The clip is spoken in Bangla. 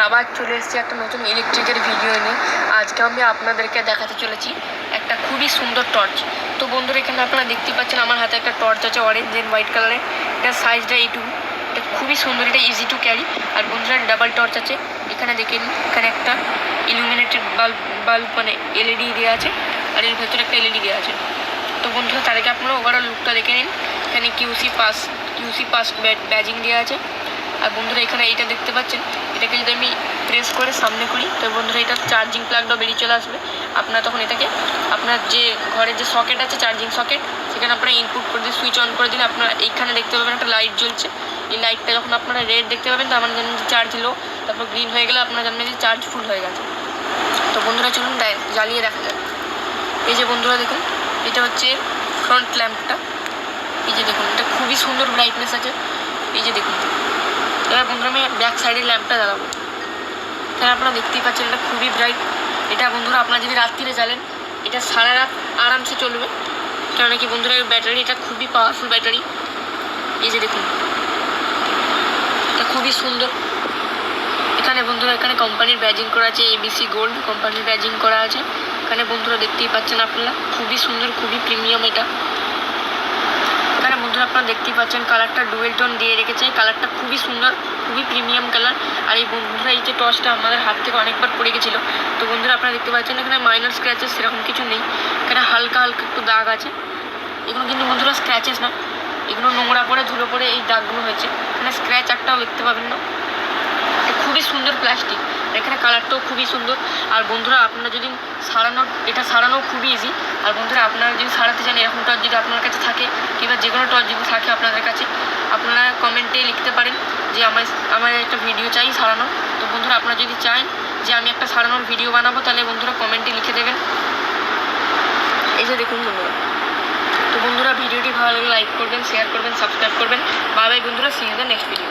আবার চলে এসেছি একটা নতুন ইলেকট্রিকের ভিডিও নিয়ে। আজকে আমি আপনাদেরকে দেখাতে চলেছি একটা খুবই সুন্দর টর্চ। তো বন্ধুরা, এখানে আপনারা দেখতে পাচ্ছেন আমার হাতে একটা টর্চ আছে অরেঞ্জ এন্ড হোয়াইট কালারের। এটার সাইজটা এইটুকু, এটা খুবই সুন্দর, এটা ইজি টু ক্যারি। আর বন্ধুরা ডাবল টর্চ আছে। এখানে দেখেন, এখানে একটা ইলুমিনেটেড বাল্ব মানে এলইডি দেওয়া আছে, আর এর ভেতরে একটা এলইডি দেওয়া আছে। তো বন্ধুরা, তার আগে আপনারা ওভারঅল লুকটা দেখে নিন। এখানে কিউসি পাস ব্যাজিং দেওয়া আছে। আর বন্ধুরা, এখানে এইটা দেখতে পাচ্ছেন, এটাকে যদি আমি প্রেস করে সামনে করি তো বন্ধুরা এটা চার্জিং প্লাগটাও বেরিয়ে চলে আসবে। আপনারা তখন এটাকে আপনার যে ঘরের যে সকেট আছে, চার্জিং সকেট, সেখানে আপনারা ইনপুট করে দিয়ে সুইচ অন করে দিলে আপনারা এইখানে দেখতে পাবেন একটা লাইট জ্বলছে। এই লাইটটা যখন আপনারা রেড দেখতে পাবেন তো আমার জানেন যে চার্জ লো, তারপর গ্রিন হয়ে গেলে আপনারা জানবেন যে চার্জ ফুল হয়ে গেছে। তো বন্ধুরা চলুন জ্বালিয়ে দেখা যাক। এই যে বন্ধুরা দেখুন, এটা হচ্ছে ফ্রন্ট ল্যাম্পটা। এই যে দেখুন, এটা খুবই সুন্দর ব্রাইটনেস আছে। এই যে দেখুন, এবার বন্ধুরা আমি ব্যাক সাইডের ল্যাম্পটা জ্বালাবো। তাহলে আপনারা দেখতেই পাচ্ছেন এটা খুবই ব্রাইট। এটা বন্ধুরা আপনারা যদি রাত্রিরে জ্বালেন এটা সারা রাত আরামসে চলবে। কেন কি বন্ধুরা, ব্যাটারি এটা খুবই পাওয়ারফুল ব্যাটারি। এই যে দেখুন, এটা খুবই সুন্দর। এখানে বন্ধুরা এখানে কোম্পানির ব্যাজিং করা আছে, এবিসি গোল্ড কোম্পানির ব্যাজিং করা আছে। এখানে বন্ধুরা দেখতেই পাচ্ছেন আপনারা, খুবই সুন্দর, খুবই প্রিমিয়াম এটা। এখানে বন্ধুরা আপনারা দেখতেই পাচ্ছেন কালারটা ডুয়েল টোন দিয়ে রেখেছে। কালারটা খুবই সুন্দর, খুবই প্রিমিয়াম কালার। আর এই বন্ধুরা এই যে টর্চটা আমাদের হাত থেকে অনেকবার পড়ে গেছিলো। তো বন্ধুরা আপনারা দেখতে পাচ্ছেন এখানে মাইনর স্ক্র্যাচেস সেরকম কিছু নেই। এখানে হালকা হালকা একটু দাগ আছে। এগুলো কিন্তু বন্ধুরা স্ক্র্যাচেস না, এগুলো নোংরা পরে ধুলো পরে এই দাগগুলো হয়েছে। এখানে স্ক্র্যাচ একটাও দেখতে পাবেন না। খুবই সুন্দর প্লাস্টিক, এখানে কালারটাও খুবই সুন্দর। আর বন্ধুরা আপনারা যদি এটা সারানো খুবই ইজি। আর বন্ধুরা আপনারা যদি সারাতে চান এরকম টর্চ যদি আপনার কাছে থাকে, কিংবা যে কোনো টর্চ যদি থাকে আপনাদের কাছে, আপনারা কমেন্টে লিখতে পারেন যে আমার একটা ভিডিও চাই সারানো। তো বন্ধুরা আপনারা যদি চান যে আমি একটা সারানোর ভিডিও বানাবো তাহলে বন্ধুরা কমেন্টে লিখে দেবেন। এই যে দেখুন বন্ধুরা, তো বন্ধুরা ভিডিওটি ভালো লাগলে লাইক করবেন, শেয়ার করবেন, সাবস্ক্রাইব করবেন। বাই বাই বন্ধুরা, see you in the next video.